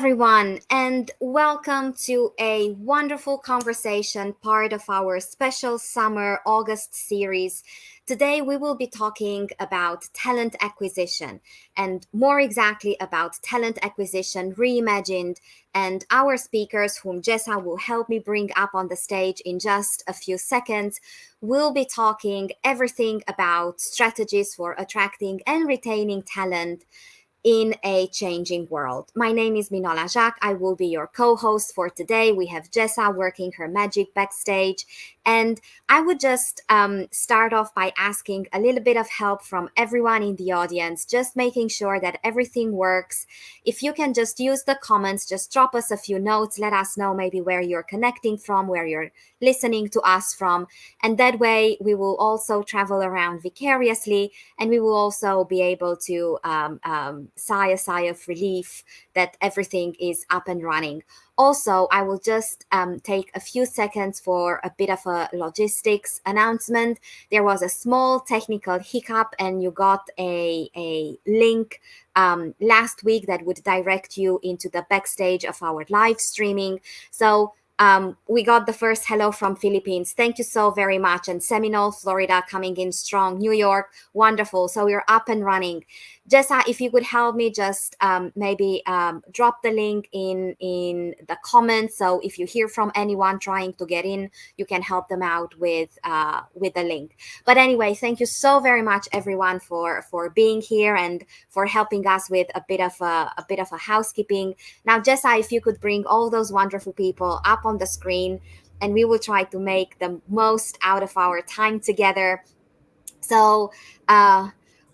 everyone, and welcome to a wonderful conversation, part of our special summer August series. Today, we will be talking about talent acquisition, and more exactly about talent acquisition reimagined. And our speakers, whom Jessa will help me bring up on the stage in just a few seconds, will be talking everything about strategies for attracting and retaining talent in a changing world. My name is Minola Jacques. I will be your co-host for today. We have Jessa working her magic backstage. And I would just start off by asking a little bit of help from everyone in the audience, just making sure that everything works. If you can just use the comments, just drop us a few notes, let us know maybe where you're connecting from, where you're listening to us from. And that way we will also travel around vicariously, and we will also be able to sigh a sigh of relief that everything is up and running. Also, I will just take a few seconds for a bit of a logistics announcement. There was a small technical hiccup, and you got a link last week that would direct you into the backstage of our live streaming. So we got the first hello from Philippines. Thank you so very much. And Seminole, Florida, coming in strong. New York, wonderful. So we're up and running. Jessa, if you could help me just maybe drop the link in the comments. So if you hear from anyone trying to get in, you can help them out with the link. But anyway, thank you so very much, everyone, for being here and for helping us with a bit of a housekeeping. Now, Jessa, if you could bring all those wonderful people up on the screen, and we will try to make the most out of our time together. So,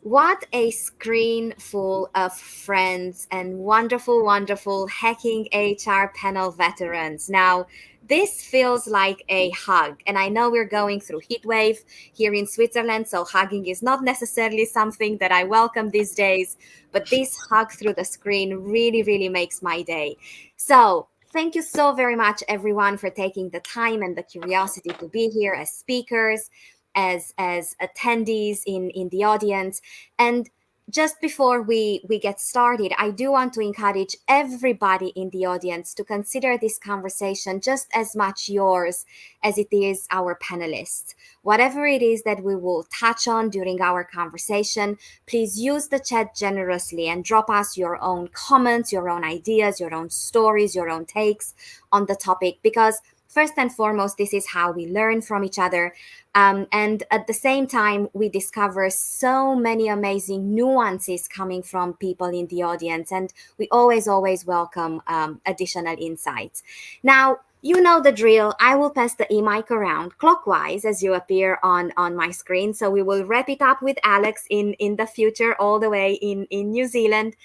what a screen full of friends and wonderful hacking HR panel veterans. Now, this feels like a hug, and I know we're going through heat wave here in Switzerland, so hugging is not necessarily something that I welcome these days, but this hug through the screen really makes my day. So, thank you so very much, everyone, for taking the time and the curiosity to be here as speakers, as attendees in the audience. And just before we get started, I do want to encourage everybody in the audience to consider this conversation just as much yours as it is our panelists. Whatever it is that we will touch on during our conversation, please use the chat generously and drop us your own comments, your own ideas, your own stories, your own takes on the topic, because first and foremost, this is how we learn from each other. And at the same time, we discover so many amazing nuances coming from people in the audience. And we always welcome additional insights. Now, you know the drill. I will pass the e-mic around clockwise as you appear on my screen. So we will wrap it up with Alex in the future, all the way in New Zealand.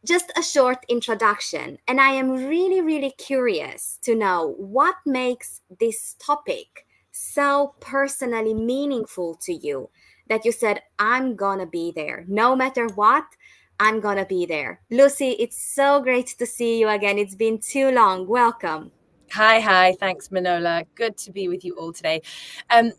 Just a short introduction, and I am really curious to know what makes this topic so personally meaningful to you that you said, I'm gonna be there. No matter what, I'm gonna be there. Lucy, it's so great to see you again. It's been too long. Welcome. Hi. Thanks, Manola. Good to be with you all today.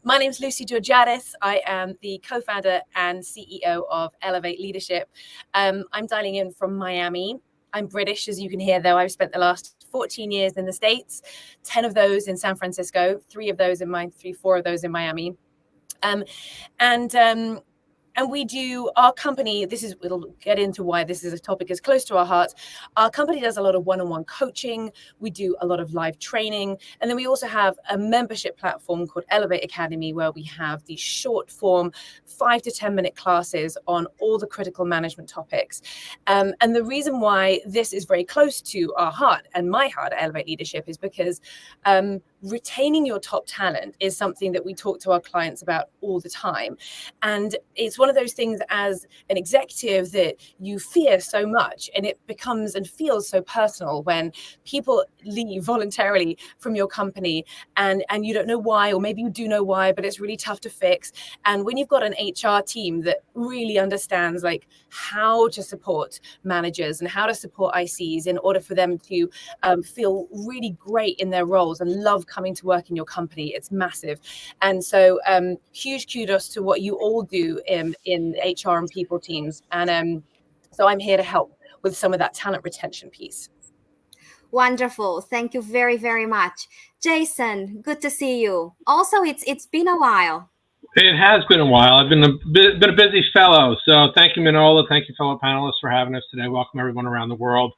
My name is Lucy Georgiadis. I am the co-founder and CEO of Elevate Leadership. I'm dialing in from Miami. I'm British, as you can hear, though. I've spent the last 14 years in the States, 10 of those in San Francisco, 4 of those in Miami. And we do, our company, we'll get into why this is a topic as close to our hearts. Our company does a lot of one-on-one coaching. We do a lot of live training. And then we also have a membership platform called Elevate Academy, where we have these short form 5 to 10 minute classes on all the critical management topics. And the reason why this is very close to our heart and my heart at Elevate Leadership is because retaining your top talent is something that we talk to our clients about all the time. And it's one of those things as an executive that you fear so much, and it becomes and feels so personal when people leave voluntarily from your company and you don't know why, or maybe you do know why, but it's really tough to fix. And when you've got an HR team that really understands like how to support managers and how to support ICs in order for them to feel really great in their roles and love coming to work in your company, it's massive. And so huge kudos to what you all do in HR and people teams. And so I'm here to help with some of that talent retention piece. Wonderful. Thank you very, very much. Jason, good to see you. Also, it's been a while. It has been a while. I've been a busy fellow. So thank you, Manola. Thank you, fellow panelists, for having us today. Welcome everyone around the world.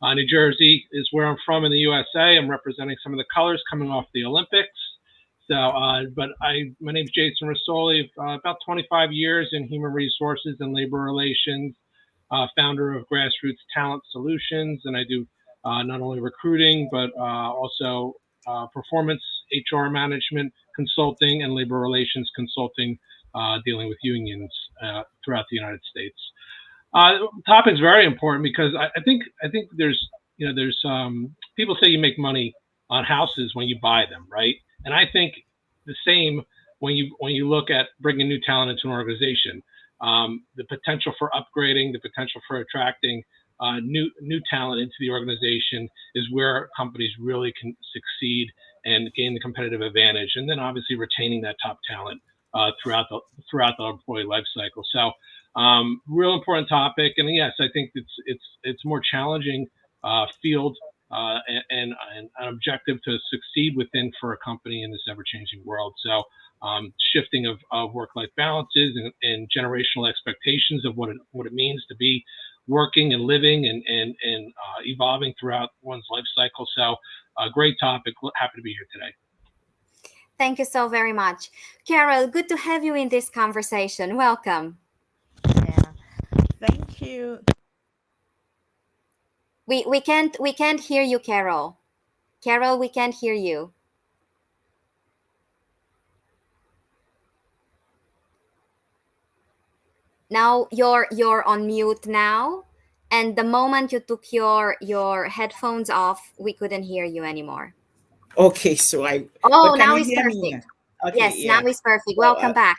New Jersey is where I'm from in the USA. I'm representing some of the colors coming off the Olympics. So, my name's Jason Risoli. About 25 years in human resources and labor relations. Founder of Grassroots Talent Solutions, and I do not only recruiting but also performance, HR management consulting, and labor relations consulting, dealing with unions throughout the United States. The topic is very important because I think there's people say you make money on houses when you buy them, right? And I think the same when you look at bringing new talent into an organization. The potential for upgrading, the potential for attracting new talent into the organization is where companies really can succeed and gain the competitive advantage, and then obviously retaining that top talent throughout the employee life cycle. So, real important topic, and yes, I think it's more challenging field and an objective to succeed within for a company in this ever-changing world. So, shifting of work-life balances and generational expectations of what it means to be working and living and evolving throughout one's life cycle. So, a great topic. Happy to be here today. Thank you so very much. Carol, good to have you in this conversation. Welcome. Yeah, thank you. We can't hear you, Carol. Carol, we can't hear you. Now you're on mute now, and the moment you took your headphones off, we couldn't hear you anymore. Okay, Oh, but can now you it's hear me perfect. now? Okay, Yes, now yeah. it's perfect. So, Welcome back.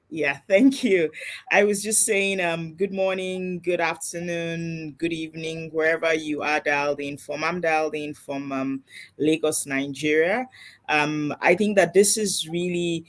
yeah, thank you. I was just saying, good morning, good afternoon, good evening, wherever you are dialed in from. I'm dialed in from Lagos, Nigeria. I think that this is really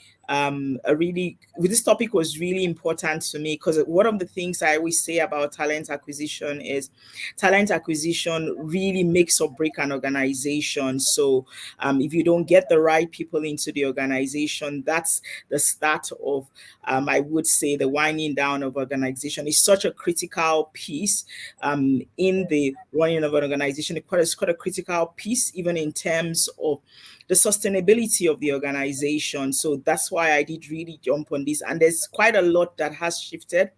this topic was really important to me because one of the things I always say about talent acquisition is talent acquisition really makes or break an organization. So, if you don't get the right people into the organization, that's the start of I would say the winding down of organization is such a critical piece in the running of an organization. It's quite a critical piece, even in terms of the sustainability of the organization. So that's why I did really jump on this. And there's quite a lot that has shifted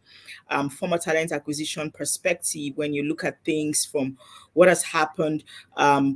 from a talent acquisition perspective when you look at things from what has happened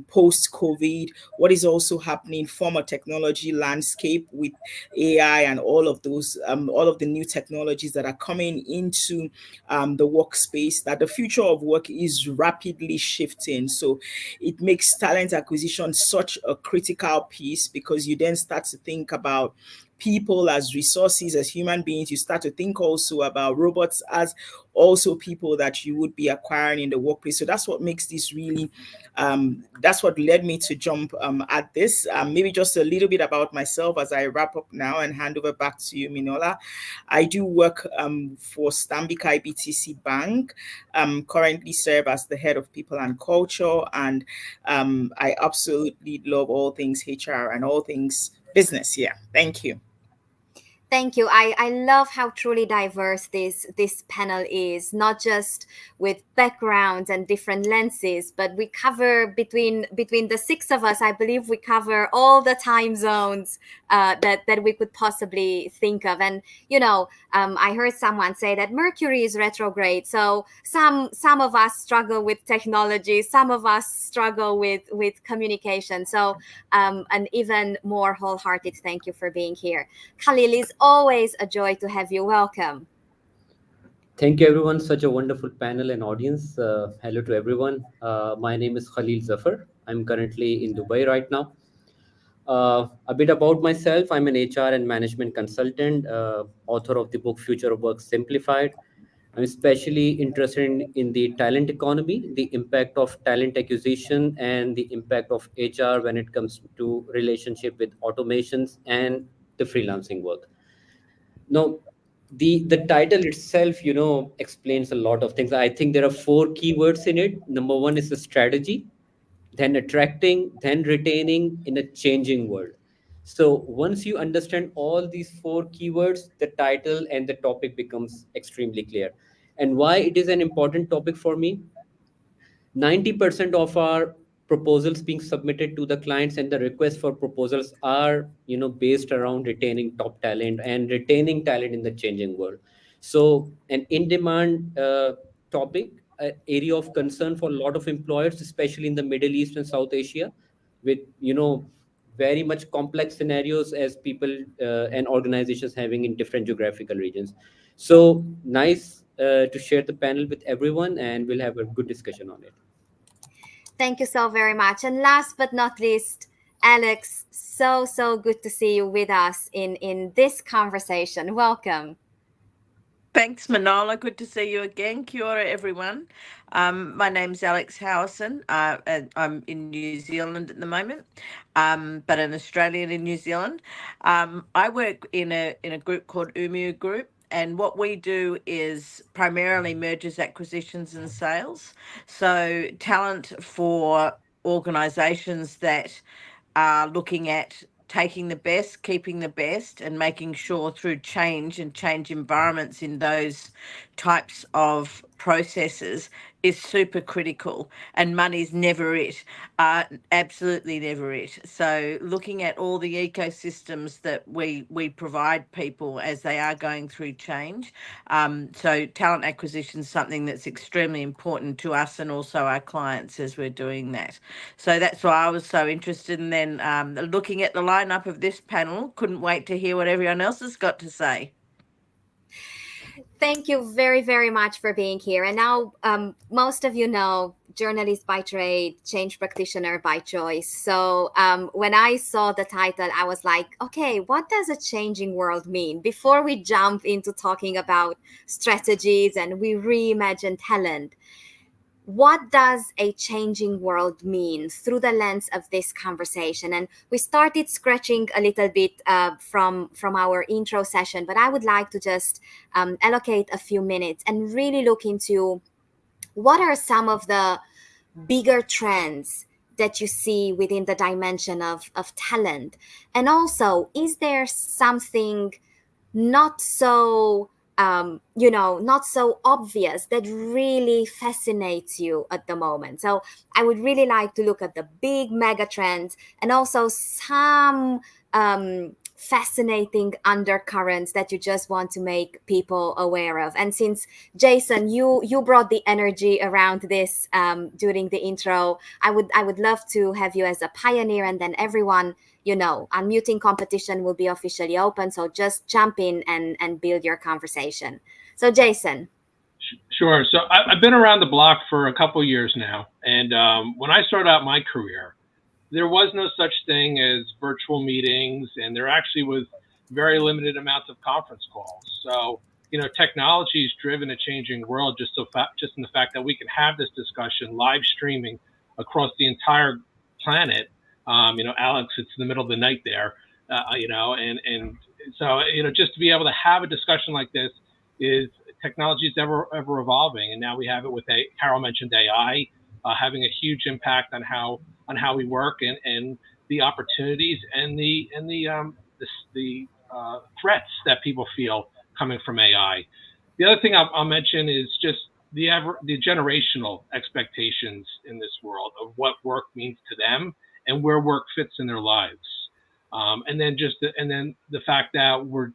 post COVID, what is also happening from a technology landscape with AI and all of those, all of the new technologies that are coming into the workspace, that the future of work is rapidly shifting. So it makes talent acquisition such a critical piece because you then start to think about people as resources, as human beings. You start to think also about robots as also people that you would be acquiring in the workplace. So that's what makes this really that's what led me to jump at this. Maybe just a little bit about myself as I wrap up now and hand over back to you, Minola. I do work for Stanbic IBTC Bank. Currently serve as the head of people and culture, and I absolutely love all things HR and all things business. Yeah, thank you. Thank you. I love how truly diverse this panel is, not just with backgrounds and different lenses, but we cover between the six of us, I believe we cover all the time zones that we could possibly think of. And I heard someone say that Mercury is retrograde, so some of us struggle with technology, some of us struggle with communication. So an even more wholehearted thank you for being here. Khalil, is always a joy to have you. Welcome. Thank you, everyone. Such a wonderful panel and audience. Hello to everyone. My name is Khalil Zafar. I'm currently in Dubai right now. A bit about myself. I'm an HR and management consultant, author of the book Future of Work Simplified. I'm especially interested in the talent economy, the impact of talent acquisition, and the impact of HR when it comes to relationship with automations and the freelancing work. Now, The title itself, explains a lot of things. I think there are four keywords in it. Number one is the strategy, then attracting, then retaining in a changing world. So once you understand all these four keywords, the title and the topic becomes extremely clear. And why it is an important topic for me, 90% of our proposals being submitted to the clients and the requests for proposals are based around retaining top talent and retaining talent in the changing world. So an in demand topic, area of concern for a lot of employers, especially in the Middle East and South Asia, with very much complex scenarios as people and organizations having in different geographical regions. So nice to share the panel with everyone, and we'll have a good discussion on it. Thank you so very much. And last but not least, Alex, so good to see you with us in this conversation. Welcome. Thanks, Manola. Good to see you again. Kia ora, everyone. My name's Alex Howison, and I'm in New Zealand at the moment, but an Australian in New Zealand. I work in a group called Umu Group, and what we do is primarily mergers, acquisitions, and sales. So talent for organisations that are looking at taking the best, keeping the best, and making sure through change and change environments in those types of processes is super critical. And money's never it, absolutely never it. So looking at all the ecosystems that we provide people as they are going through change. So talent acquisition is something that's extremely important to us and also our clients as we're doing that. So that's why I was so interested. And then looking at the lineup of this panel, couldn't wait to hear what everyone else has got to say. Thank you very, very much for being here. And now, most of you know, journalist by trade, change practitioner by choice. So when I saw the title, I was like, okay, what does a changing world mean? Before we jump into talking about strategies and we reimagine talent, what does a changing world mean through the lens of this conversation? And we started scratching a little bit from our intro session, but I would like to just allocate a few minutes and really look into what are some of the bigger trends that you see within the dimension of talent. And also, is there something not so not so obvious that really fascinates you at the moment? So I would really like to look at the big mega trends and also some fascinating undercurrents that you just want to make people aware of. And since Jason, you brought the energy around this during the intro, I would love to have you as a pioneer, and then everyone, unmuting competition will be officially open. So just jump in and build your conversation. So Jason. Sure. So I've been around the block for a couple of years now. And when I started out my career, there was no such thing as virtual meetings, and there actually was very limited amounts of conference calls. So, technology has driven a changing world just in the fact that we can have this discussion live streaming across the entire planet. Alex, it's in the middle of the night there, and so, just to be able to have a discussion like this is technology is ever evolving. And now we have it with Carol mentioned AI, having a huge impact on how we work and the opportunities and the threats that people feel coming from AI. The other thing I'll mention is just the generational expectations in this world of what work means to them and where work fits in their lives. And then the fact that we're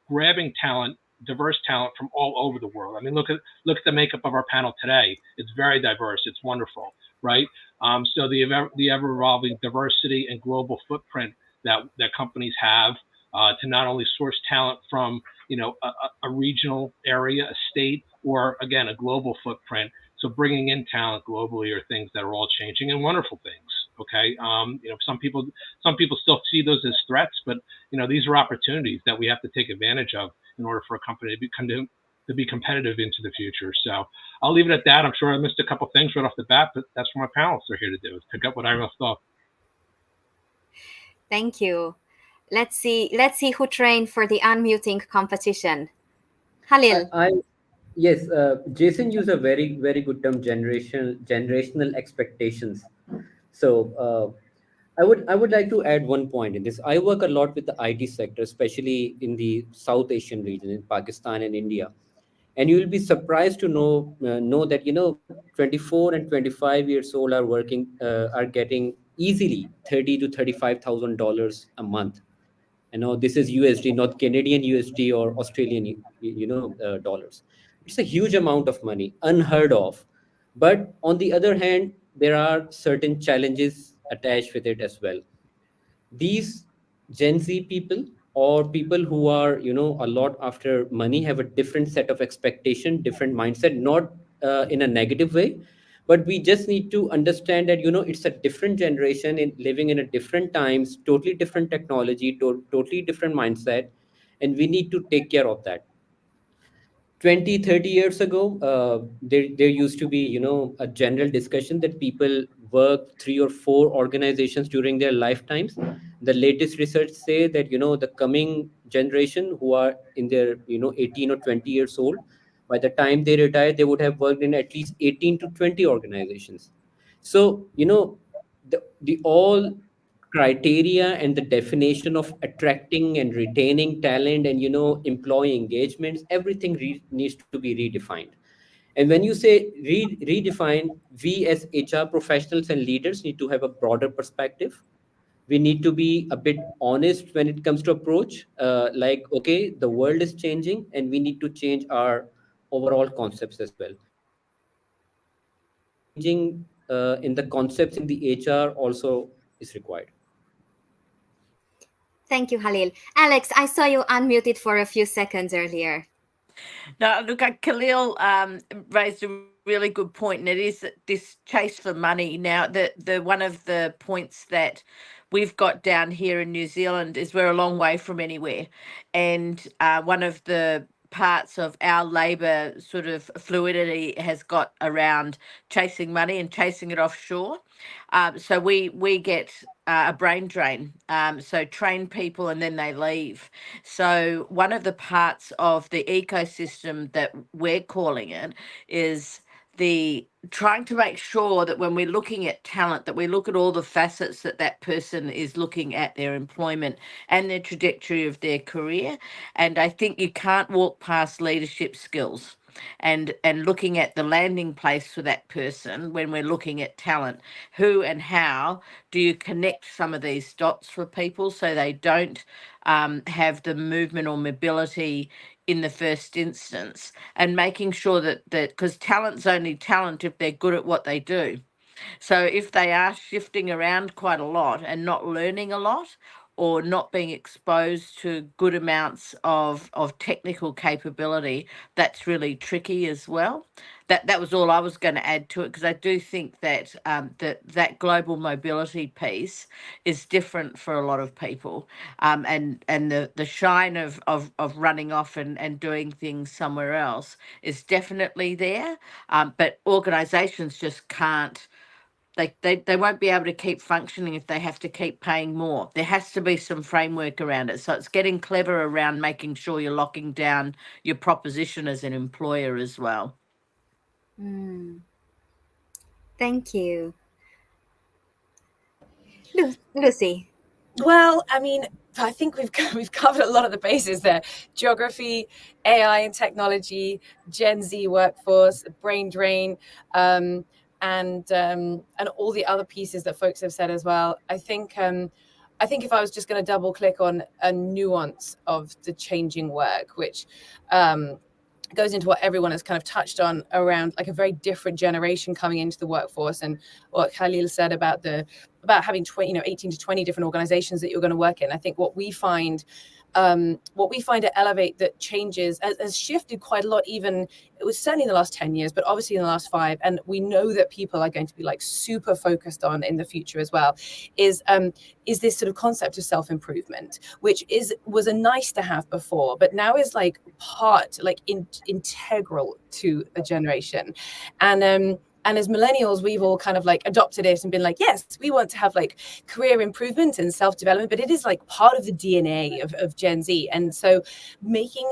grabbing talent, diverse talent from all over the world. I mean, look at the makeup of our panel today. It's very diverse. It's wonderful, right? So the ever evolving diversity and global footprint that companies have to not only source talent from a regional area, a state, or again a global footprint. So bringing in talent globally are things that are all changing and wonderful things. Okay, some people still see those as threats, but these are opportunities that we have to take advantage of in order for a company to be competitive into the future. So I'll leave it at that. I'm sure I missed a couple things right off the bat, but that's what my panelists are here to do, is pick up what I left off. Thank you. Let's see who trained for the unmuting competition. Halil. Yes, Jason used a very good term, generational expectations. So I would like to add one point in this. I work a lot with the IT sector, especially in the South Asian region, in Pakistan and India, and you will be surprised to know that 24 and 25 years old are getting easily 30 to 35 thousand dollars a month. This is USD, not Canadian USD or Australian dollars. It's a huge amount of money, unheard of. But on the other hand, there are certain challenges attached with it as well. These Gen Z people, or people who are a lot after money, have a different set of expectation, different mindset, not in a negative way, but we just need to understand that it's a different generation in living in a different times, totally different technology, totally different mindset, and we need to take care of that. 20, 30 years ago, there used to be a general discussion that people work 3 or 4 organizations during their lifetimes. The latest research say that the coming generation, who are in their 18 or 20 years old, by the time they retire, they would have worked in at least 18 to 20 organizations. So the all criteria and the definition of attracting and retaining talent, and employee engagements, everything needs to be redefined. And when you say redefine, we as HR professionals and leaders need to have a broader perspective. We need to be a bit honest when it comes to approach, like, okay, the world is changing and we need to change our overall concepts as well. Changing in the concepts in the HR also is required. Thank you, Halil. Alex, I saw you unmuted for a few seconds earlier. No, look, Khalil raised a really good point, and it is that this chase for money. Now, the one of the points that we've got down here in New Zealand is we're a long way from anywhere, and one of the parts of our labour sort of fluidity has got around chasing money and chasing it offshore. So we get a brain drain. So train people and then they leave. So one of the parts of the ecosystem that we're calling it is the trying to make sure that when we're looking at talent, that we look at all the facets that that person is looking at their employment and their trajectory of their career. And I think you can't walk past leadership skills and looking at the landing place for that person when we're looking at talent. Who and how do you connect some of these dots for people so they don't have the movement or mobility in the first instance, and making sure that because talent's only talent if they're good at what they do. So if they are shifting around quite a lot and not learning a lot, or not being exposed to good amounts of technical capability, that's really tricky as well. That was all I was going to add to it, because I do think that that global mobility piece is different for a lot of people, and the shine of running off and doing things somewhere else is definitely there, but organisations just can't. They won't be able to keep functioning if they have to keep paying more. There has to be some framework around it. So it's getting clever around making sure you're locking down your proposition as an employer as well. Thank you. Lucy. Well, I mean, I think we've covered a lot of the bases there: geography, AI and technology, Gen Z workforce, brain drain, and all the other pieces that folks have said as well. I think if I was just going to double click on a nuance of the changing work, which goes into what everyone has kind of touched on around like a very different generation coming into the workforce, and what Khalil said about having 18 to 20 different organizations that you're going to work in. I think what we find at Elevate that changes has shifted quite a lot. Even it was certainly in the last 10 years, but obviously in the last 5, and we know that people are going to be like super focused on in the future as well, is this sort of concept of self-improvement, which was a nice to have before, but now is like integral to a generation. And And as millennials, we've all kind of like adopted it and been like, yes, we want to have like career improvement and self-development, but it is like part of the DNA of Gen Z. And so making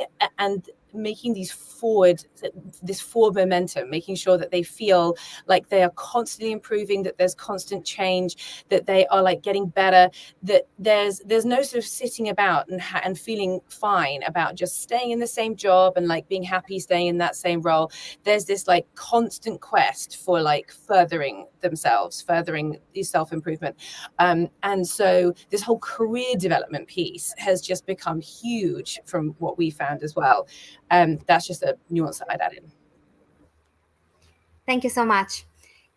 this forward momentum, making sure that they feel like they are constantly improving, that there's constant change, that they are like getting better, that there's no sort of sitting about and feeling fine about just staying in the same job and like being happy staying in that same role. There's this like constant quest for like furthering themselves, furthering self-improvement. And so this whole career development piece has just become huge from what we found as well. That's just a nuance that I'd add in. Thank you so much.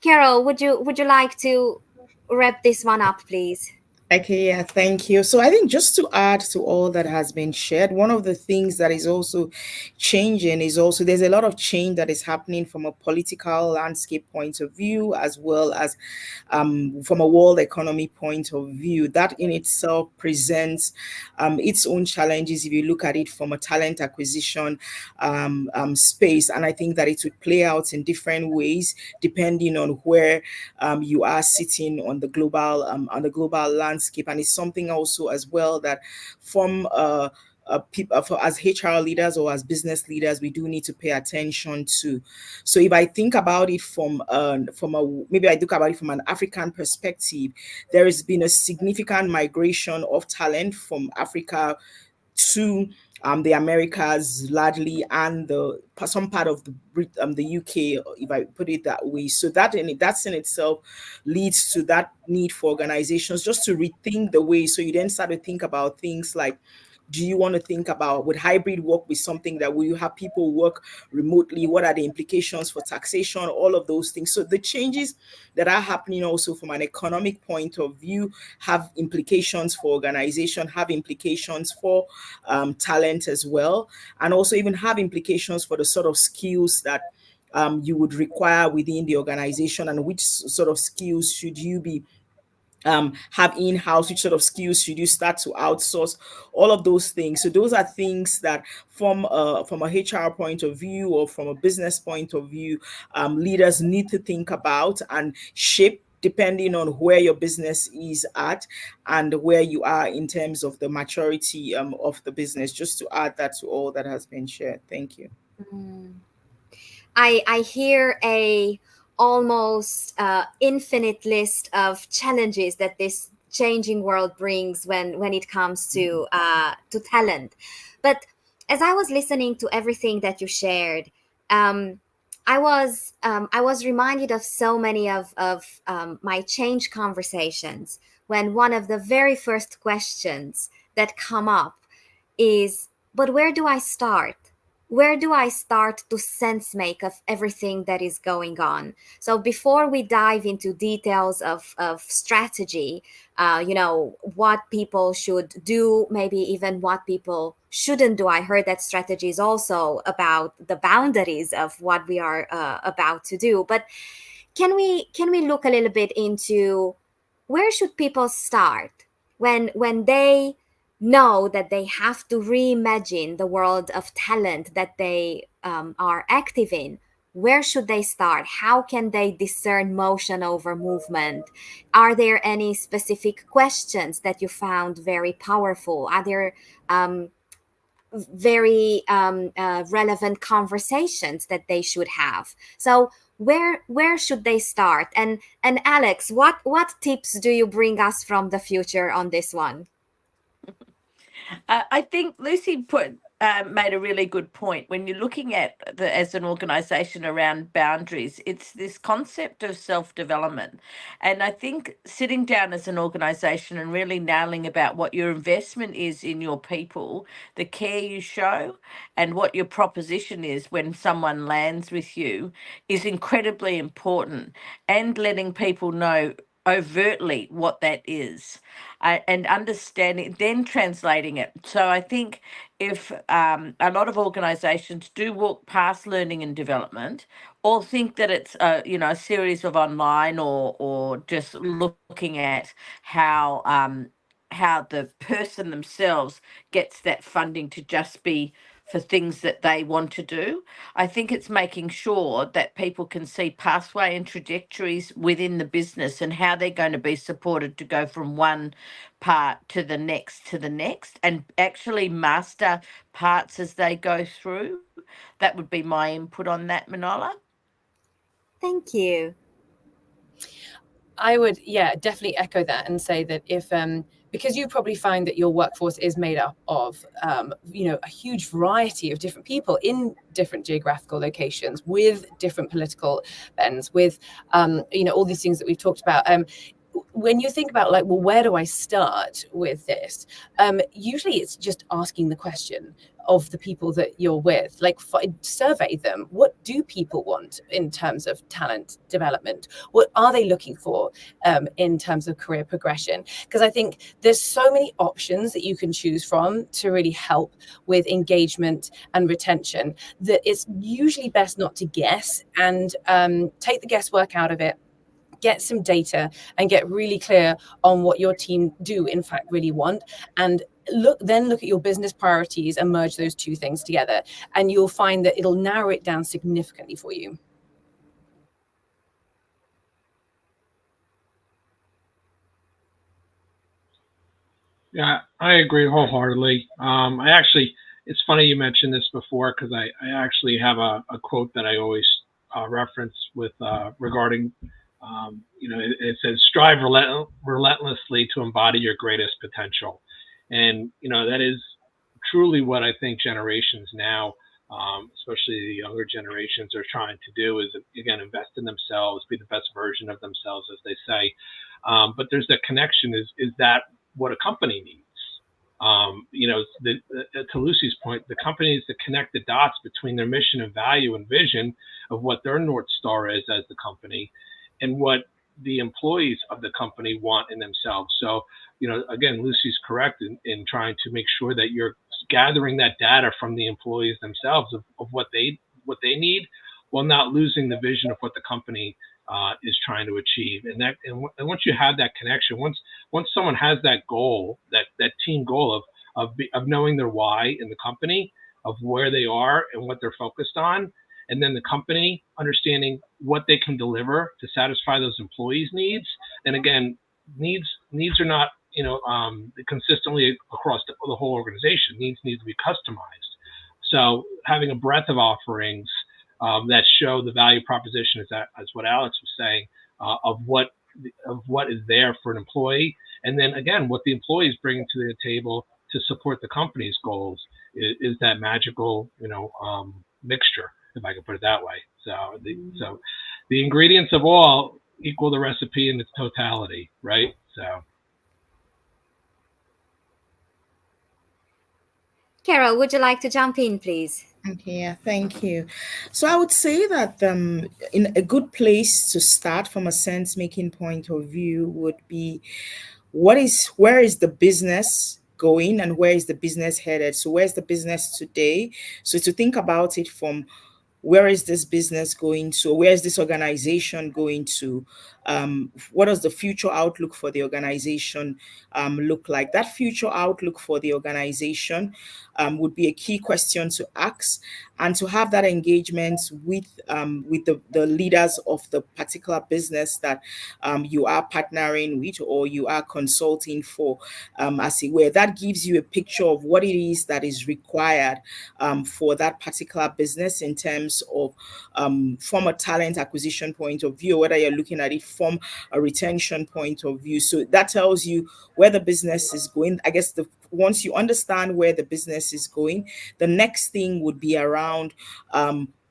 Carol, would you like to wrap this one up, please? Okay, yeah, thank you. So I think just to add to all that has been shared, one of the things that is also changing is also there's a lot of change that is happening from a political landscape point of view, as well as from a world economy point of view. That in itself presents its own challenges if you look at it from a talent acquisition space. And I think that it would play out in different ways depending on where you are sitting on the global landscape. And it's something also as well that from people as HR leaders or as business leaders, we do need to pay attention to. So if I think about it from maybe I look about it from an African perspective, there has been a significant migration of talent from Africa to the Americas largely, and some part of the UK, if I put it that way. So that's in itself leads to that need for organizations just to rethink the way. So you then start to think about things like, do you want to think about, would hybrid work be something that will you have people work remotely? What are the implications for taxation? All of those things. So the changes that are happening also from an economic point of view have implications for organization, have implications for talent as well, and also even have implications for the sort of skills that you would require within the organization, and which sort of skills should you be have in-house, which sort of skills should you start to outsource, all of those things. So those are things that from a HR point of view or from a business point of view, leaders need to think about and shape depending on where your business is at and where you are in terms of the maturity of the business. Just to add that to all that has been shared. Thank you. I hear a almost infinite list of challenges that this changing world brings when it comes to talent. But as I was listening to everything that you shared, I was reminded of so many of my change conversations when one of the very first questions that come up is, but where do I start? Where do I start to sense make of everything that is going on? So before we dive into details of strategy, what people should do, maybe even what people shouldn't do. I heard that strategy is also about the boundaries of what we are about to do. But can we look a little bit into where should people start when they know that they have to reimagine the world of talent that they are active in? Where should they start? How can they discern motion over movement? Are there any specific questions that you found very powerful? Are there very relevant conversations that they should have? So where should they start? And Alex, what tips do you bring us from the future on this one? I think Lucy made a really good point. When you're looking at as an organisation around boundaries, it's this concept of self-development. And I think sitting down as an organisation and really nailing about what your investment is in your people, the care you show, and what your proposition is when someone lands with you is incredibly important, and letting people know overtly what that is, and understanding, then translating it. So I think if a lot of organizations do walk past learning and development, or think that it's a series of online or just looking at how the person themselves gets that funding to just be for things that they want to do. I think it's making sure that people can see pathway and trajectories within the business and how they're going to be supported to go from one part to the next, and actually master parts as they go through. That would be my input on that, Manola. Thank you. I would, yeah, definitely echo that and say that if, because you probably find that your workforce is made up of, a huge variety of different people in different geographical locations with different political bends, with, all these things that we've talked about. When you think about like, well, where do I start with this? Usually it's just asking the question of the people that you're with, like survey them. What do people want in terms of talent development? What are they looking for in terms of career progression? Because I think there's so many options that you can choose from to really help with engagement and retention that it's usually best not to guess and take the guesswork out of it. Get some data and get really clear on what your team do in fact really want, and look at your business priorities and merge those two things together, and you'll find that it'll narrow it down significantly for you. Yeah, I agree wholeheartedly. It's funny you mentioned this before because I actually have a quote that I always reference with regarding, it says, strive relentlessly to embody your greatest potential. And, that is truly what I think generations now, especially the younger generations, are trying to do is, again, invest in themselves, be the best version of themselves, as they say. But there's that connection is that what a company needs. To Lucy's point, the company needs to connect the dots between their mission and value and vision of what their North Star is as the company and what the employees of the company want in themselves. So, again, Lucy's correct in trying to make sure that you're gathering that data from the employees themselves of what they need, while not losing the vision of what the company is trying to achieve. And once you have that connection, once someone has that goal, that team goal of knowing their why in the company, of where they are and what they're focused on, and then the company understanding what they can deliver to satisfy those employees' needs. And again, needs are not consistently across the whole organization. Needs need to be customized. So having a breadth of offerings that show the value proposition, as what Alex was saying, of what is there for an employee, and then again what the employees bring to the table to support the company's goals is that magical mixture, if I can put it that way. So the ingredients of all equal the recipe in its totality, right? So. Carol, would you like to jump in, please? Okay, yeah, thank you. So I would say that in a good place to start from a sense making point of view would be where is the business going and where is the business headed? So where's the business today? So to think about it from where is this business going to? Where is this organization going to? What does the future outlook for the organization look like? That future outlook for the organization would be a key question to ask, and to have that engagement with the leaders of the particular business that you are partnering with or you are consulting for, as it were. That gives you a picture of what it is that is required for that particular business in terms of from a talent acquisition point of view, whether you're looking at it from a retention point of view. So that tells you where the business is going. I guess once you understand where the business is going, the next thing would be around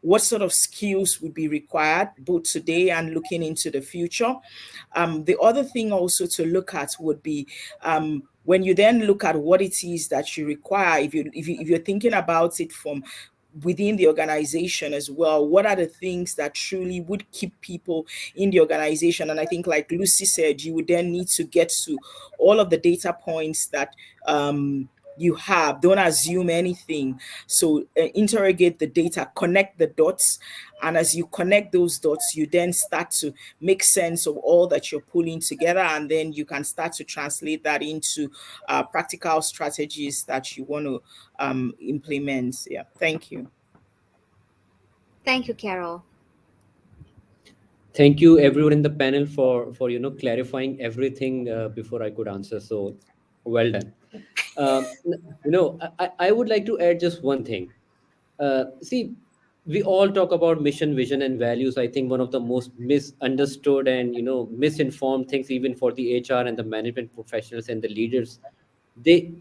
what sort of skills would be required both today and looking into the future. The other thing also to look at would be when you then look at what it is that you require, if you're thinking about it from within the organization as well, what are the things that truly would keep people in the organization? And I think, like Lucy said, you would then need to get to all of the data points that you have. Don't assume anything. So interrogate the data, connect the dots, and as you connect those dots, you then start to make sense of all that you're pulling together, and then you can start to translate that into practical strategies that you want to implement. Yeah, thank you. Thank you, Carol. Thank you everyone in the panel for clarifying everything before I could answer. So well done. I would like to add just one thing. See, we all talk about mission, vision, and values. I think one of the most misunderstood and misinformed things, even for the HR and the management professionals and the leaders, they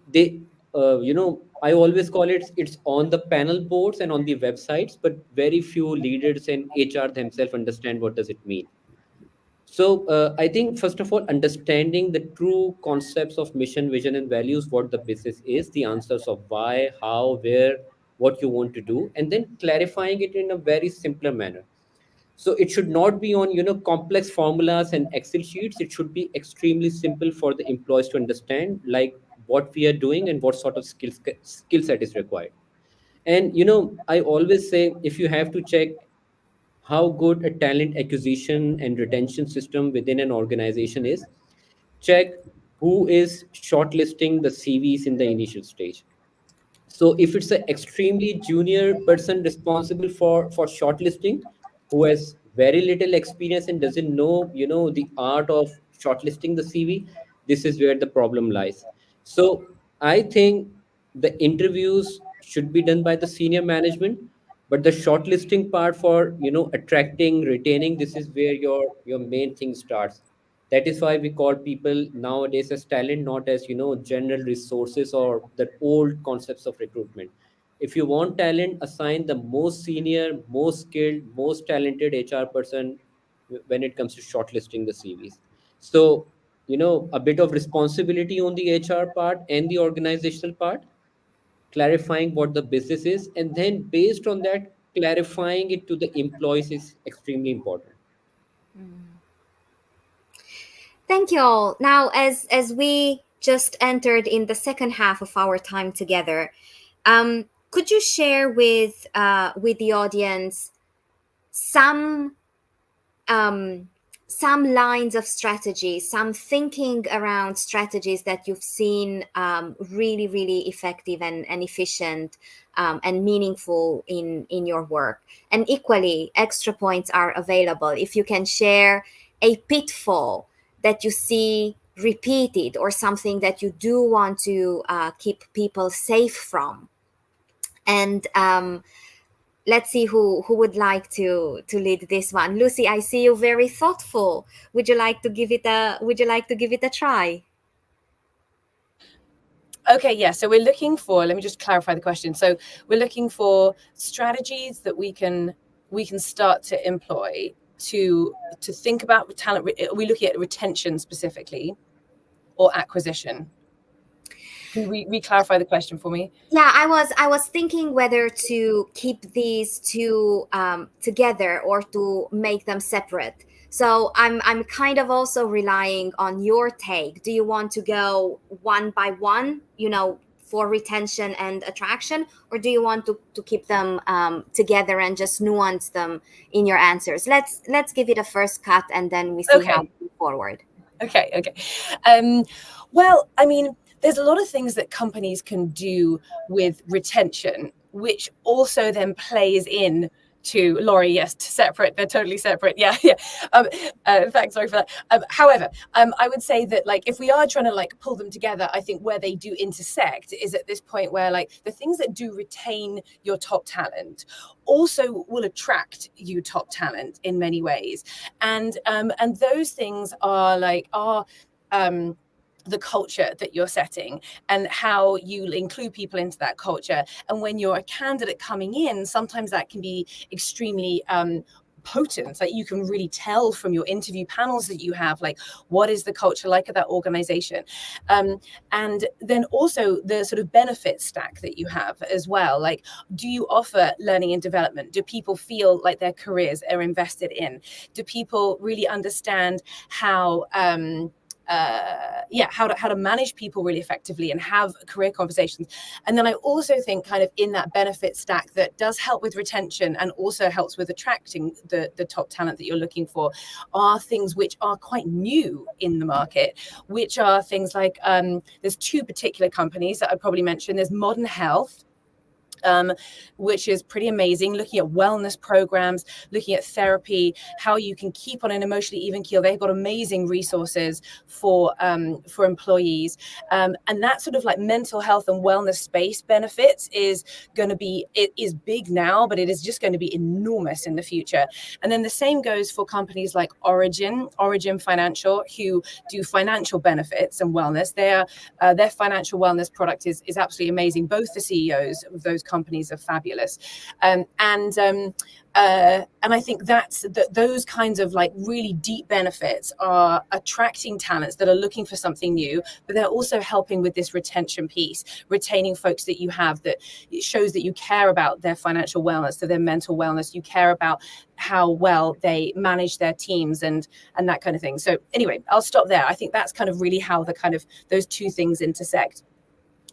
I always call it's on the panel boards and on the websites, but very few leaders and HR themselves understand what does it mean. So I think first of all, understanding the true concepts of mission, vision, and values, what the business is, the answers of why, how, where, what you want to do, and then clarifying it in a very simpler manner. So it should not be on complex formulas and Excel sheets. It should be extremely simple for the employees to understand, like what we are doing and what sort of skill set is required. And I always say, if you have to check how good a talent acquisition and retention system within an organization is, check who is shortlisting the CVs in the initial stage. So if it's an extremely junior person responsible for shortlisting, who has very little experience and doesn't know the art of shortlisting the CV, this is where the problem lies. So I think the interviews should be done by the senior management, but the shortlisting part for attracting, retaining, this is where your main thing starts. That is why we call people nowadays as talent, not as general resources or the old concepts of recruitment. If you want talent, assign the most senior, most skilled, most talented HR person when it comes to shortlisting the CVs. So a bit of responsibility on the HR part and the organizational part, clarifying what the business is, and then based on that, clarifying it to the employees is extremely important. Thank you all. Now, as we just entered in the second half of our time together, could you share with the audience some um, some lines of strategy, some thinking around strategies that you've seen really, really effective and efficient and meaningful in your work? And equally, extra points are available if you can share a pitfall that you see repeated or something that you do want to keep people safe from. And let's see who would like to lead this one. Lucy, I see you very thoughtful. Would you like to give it a try? Okay, yeah. So we're looking for, let me just clarify the question. So we're looking for strategies that we can start to employ to think about talent. Are we looking at retention specifically or acquisition? Can you re-clarify the question for me? Yeah, I was thinking whether to keep these two together or to make them separate. So I'm kind of also relying on your take. Do you want to go one by one, for retention and attraction, or do you want to keep them together and just nuance them in your answers? Let's give it a first cut and then we see how we move forward. Okay. Well, I mean, there's a lot of things that companies can do with retention, which also then plays in to Laurie. Yes, separate. They're totally separate. Yeah. Thanks, sorry for that. However, I would say that if we are trying to pull them together, I think where they do intersect is at this point where the things that do retain your top talent also will attract you top talent in many ways, and those things are the culture that you're setting and how you include people into that culture. And when you're a candidate coming in, sometimes that can be extremely potent. You can really tell from your interview panels that you have, what is the culture like at that organization, and then also the sort of benefit stack that you have as well. Do you offer learning and development? Do people feel like their careers are invested in? Do people really understand how how to manage people really effectively and have career conversations. And then I also think kind of in that benefit stack that does help with retention and also helps with attracting the top talent that you're looking for are things which are quite new in the market, which are things like there's two particular companies that I'd probably mention. There's Modern Health, which is pretty amazing, looking at wellness programs, looking at therapy, how you can keep on an emotionally even keel. They've got amazing resources for employees. And that sort of like mental health and wellness space benefits is going to be, it is big now, but it is just going to be enormous in the future. And then the same goes for companies like Origin Financial, who do financial benefits and wellness. Their financial wellness product is absolutely amazing. Both the CEOs of those companies are fabulous, and I think that's those kinds of like really deep benefits are attracting talents that are looking for something new, but they're also helping with this retention piece, retaining folks that you have, that it shows that you care about their financial wellness, their mental wellness, you care about how well they manage their teams and that kind of thing. So anyway, I'll stop there. I think that's kind of really how the kind of those two things intersect.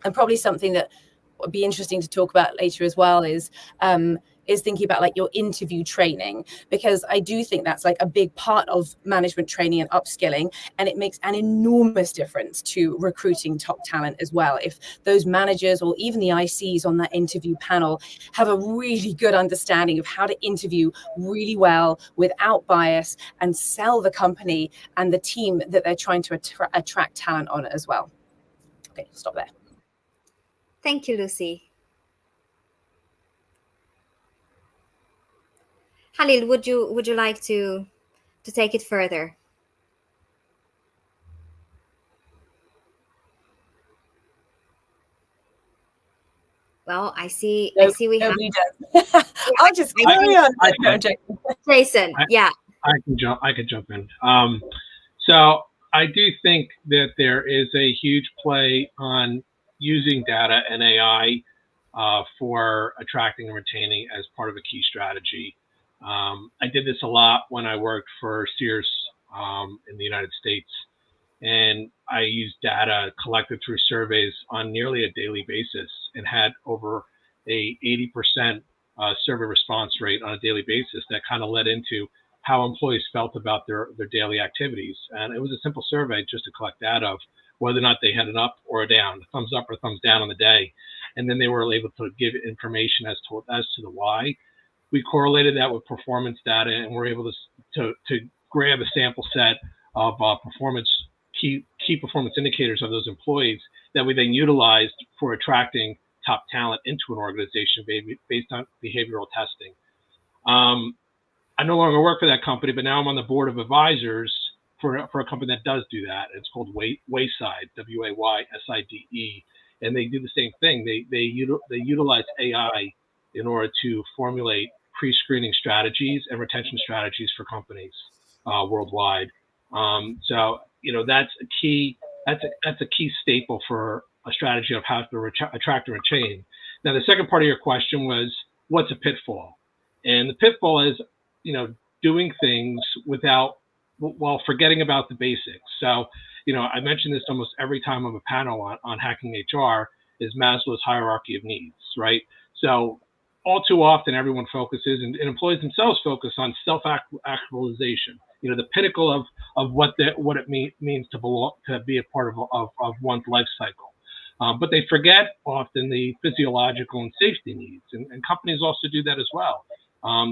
And probably something that would be interesting to talk about later as well is thinking about like your interview training, because I do think that's like a big part of management training and upskilling, and it makes an enormous difference to recruiting top talent as well. If those managers or even the ICs on that interview panel have a really good understanding of how to interview really well without bias and sell the company and the team that they're trying to attract talent on as well. Okay, stop there. Thank you, Lucy. Halil, would you like to take it further? Well, I see we have. I'll just carry on. Jason, yeah. I could jump in. So I do think that there is a huge play on using data and AI for attracting and retaining as part of a key strategy. I did this a lot when I worked for Sears in the United States, and I used data collected through surveys on nearly a daily basis and had over a 80% survey response rate on a daily basis that kind of led into how employees felt about their daily activities. And it was a simple survey just to collect data of whether or not they had an up or a down, a thumbs up or thumbs down on the day. And then they were able to give information as to the why. We correlated that with performance data, and we're able to grab a sample set of key performance indicators of those employees that we then utilized for attracting top talent into an organization based on behavioral testing. I no longer work for that company, but now I'm on the board of advisors for a company that does do that. It's called Wayside, WAYSIDE, and they do the same thing. They utilize AI in order to formulate pre-screening strategies and retention strategies for companies worldwide. So that's a key staple for a strategy of how to attract and retain. Now, the second part of your question was, what's a pitfall? And the pitfall is, doing things while forgetting about the basics. So, I mention this almost every time I'm a panel on hacking HR, is Maslow's hierarchy of needs, right? So all too often everyone focuses, and employees themselves focus on self-actualization, the pinnacle of what it means to be a part of one's life cycle. But they forget often the physiological and safety needs, and companies also do that as well.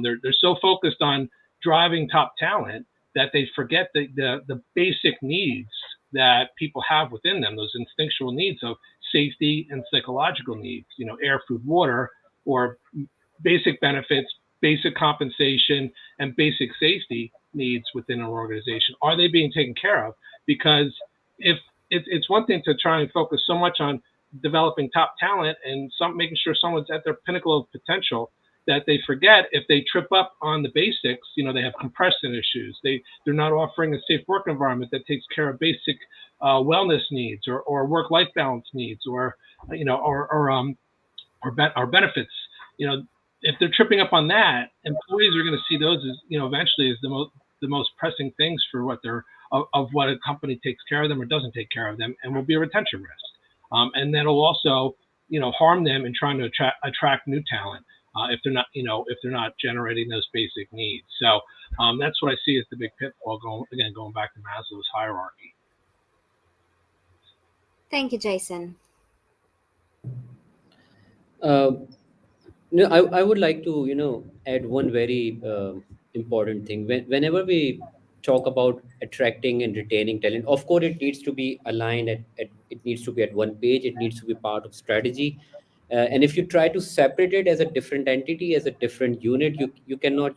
They're so focused on driving top talent that they forget the basic needs that people have within them, those instinctual needs of safety and psychological needs, air, food, water, or basic benefits, basic compensation, and basic safety needs within an organization. Are they being taken care of? Because if it's one thing to try and focus so much on developing top talent and making sure someone's at their pinnacle of potential, that they forget if they trip up on the basics, they have compression issues. They're not offering a safe work environment that takes care of basic wellness needs or work-life balance needs or benefits. If they're tripping up on that, employees are going to see those as eventually as the most pressing things for what they're of what a company takes care of them or doesn't take care of them, and will be a retention risk. And that'll also, harm them in trying to attract new talent if they're not, if they're not generating those basic needs. So that's what I see as the big pitfall. Going back to Maslow's hierarchy. Thank you, Jason. Uh, no, I would like to, add one very important thing. Whenever we talk about attracting and retaining talent, of course, it needs to be aligned it needs to be at one page. It needs to be part of strategy. And if you try to separate it as a different entity, as a different unit, you cannot,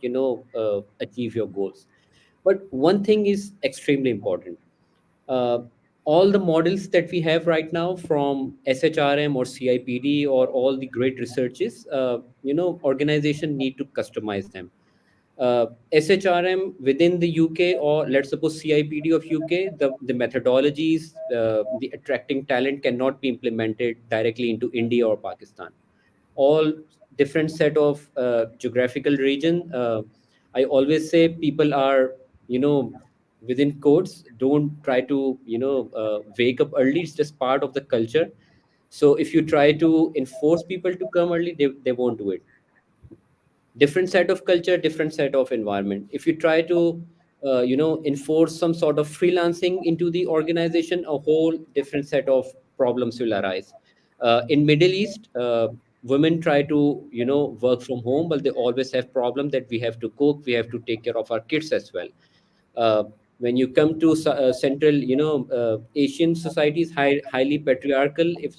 achieve your goals. But one thing is extremely important. uh, all the models that we have right now from SHRM or CIPD or all the great researches, organization need to customize them. SHRM within the UK, or let's suppose CIPD of UK, the methodologies, the attracting talent cannot be implemented directly into India or Pakistan. All different set of geographical region. I always say people are, within codes, don't try to, wake up early. It's just part of the culture. So if you try to enforce people to come early, they won't do it. Different set of culture, different set of environment. If you try to enforce some sort of freelancing into the organization, a whole different set of problems will arise. In Middle East, women try to work from home, but they always have problem that we have to cook, we have to take care of our kids as well. uh, when you come to central, Asian societies, highly patriarchal. If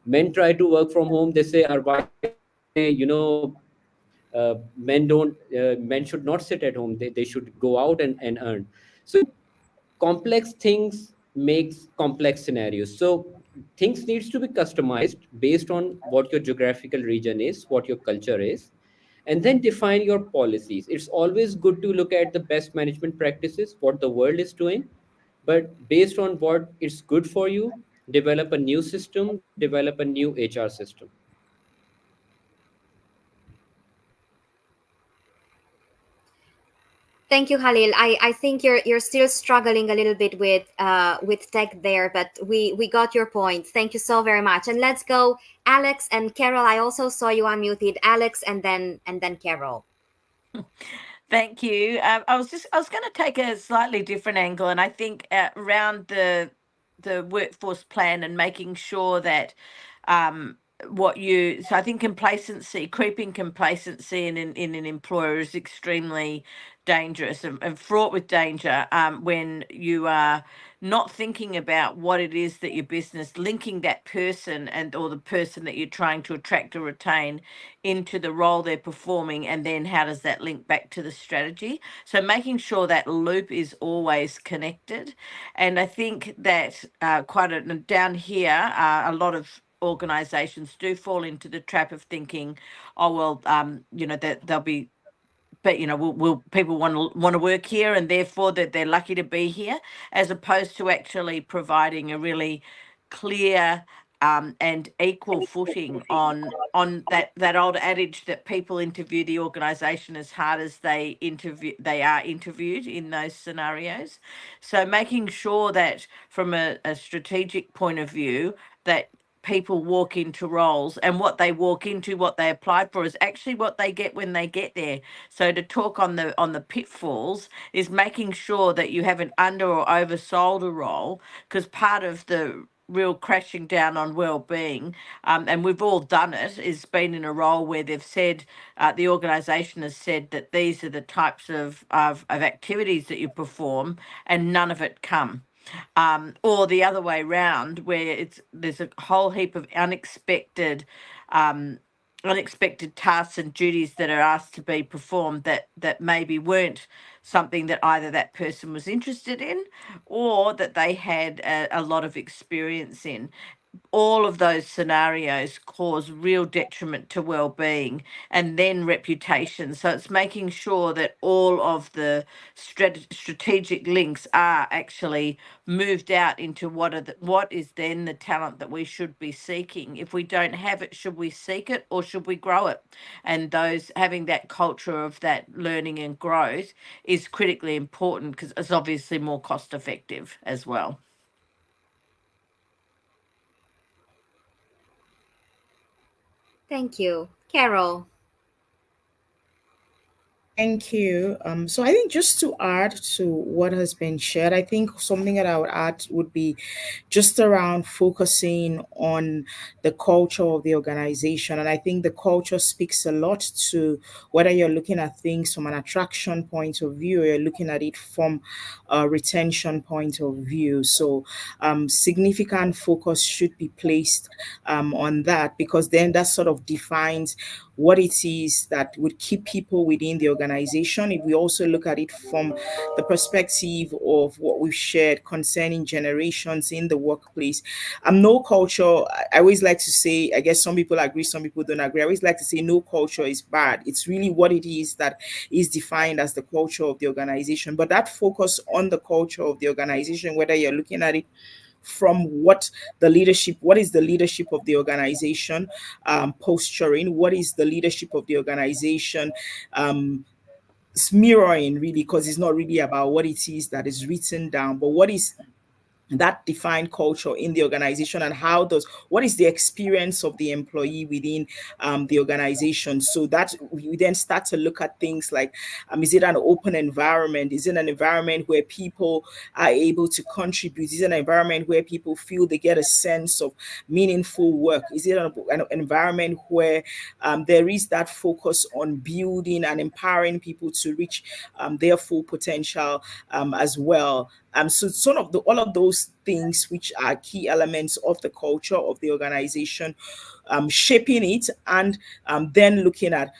men try to work from home, they say our wives should stay, men should not sit at home, they should go out and earn. So complex things makes complex scenarios. So things needs to be customized based on what your geographical region is, what your culture is, and then define your policies. It's always good to look at the best management practices, what the world is doing, but based on what is good for you, develop a new system, develop a new HR system. Thank you, Khalil. I think you're still struggling a little bit with tech there, but we got your point. Thank you so very much. And let's go, Alex and Carol. I also saw you unmuted, Alex, and then Carol. Thank you. I was going to take a slightly different angle, and I think around the workforce plan and making sure that um, so I think creeping complacency in an employer is extremely dangerous and fraught with danger when you are not thinking about what it is that your business linking that person or the person that you're trying to attract or retain into the role they're performing, and then how does that link back to the strategy. So making sure that loop is always connected. And I think that down here, a lot of organizations do fall into the trap of thinking, oh well, that they'll be, but will people want to work here, and therefore that they're lucky to be here, as opposed to actually providing a really clear and equal footing on that old adage that people interview the organisation as hard as they are interviewed in those scenarios. So making sure that from a strategic point of view, that people walk into roles, and what they walk into, what they applied for, is actually what they get when they get there. So to talk on the pitfalls is making sure that you haven't under or oversold a role, because part of the real crashing down on well-being, and we've all done it, is been in a role where they've said, the organisation has said that these are the types of activities that you perform, and none of it come. Or the other way round, where there's a whole heap of unexpected tasks and duties that are asked to be performed that maybe weren't something that either that person was interested in or that they had a lot of experience in. all of those scenarios cause real detriment to well-being and then reputation. So it's making sure that all of the strategic links are actually moved out into what is then the talent that we should be seeking. If we don't have it, should we seek it or should we grow it? And those having that culture of that learning and growth is critically important because it's obviously more cost effective as well. Thank you. Carol. Thank you. So I think just to add to what has been shared, I think something that I would add would be just around focusing on the culture of the organization. And I think the culture speaks a lot to whether you're looking at things from an attraction point of view or you're looking at it from a retention point of view. So significant focus should be placed on that, because then that sort of defines what it is that would keep people within the organization. If we also look at it from the perspective of what we've shared concerning generations in the workplace, no culture, I always like to say, I guess some people agree, some people don't agree. I always like to say no culture is bad. It's really what it is that is defined as the culture of the organization. But that focus on the culture of the organization, whether you're looking at it from what is the leadership of the organization posturing, what is the leadership of the organization mirroring, really, because it's not really about what it is that is written down, but what is that defined culture in the organization, and what is the experience of the employee within the organization. So that we then start to look at things like, is it an open environment? Is it an environment where people are able to contribute? Is it an environment where people feel they get a sense of meaningful work? Is it an environment where there is that focus on building and empowering people to reach their full potential as well? So sort of all of those things, which are key elements of the culture of the organization, shaping it, and then looking at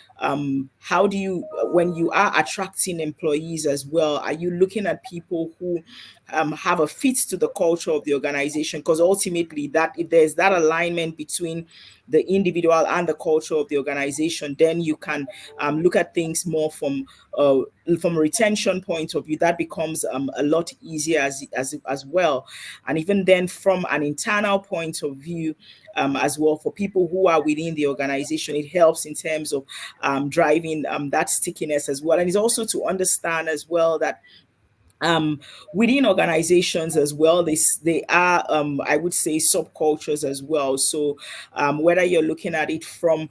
how do you, when you are attracting employees as well, are you looking at people who have a fit to the culture of the organization? Because ultimately, that if there's that alignment between the individual and the culture of the organization, then you can look at things more from a retention point of view. That becomes a lot easier as well. And even then, from an internal point of view as well, for people who are within the organization, it helps in terms of driving that stickiness as well. And it's also to understand as well that within organizations as well, they are I would say subcultures as well. So whether you're looking at it from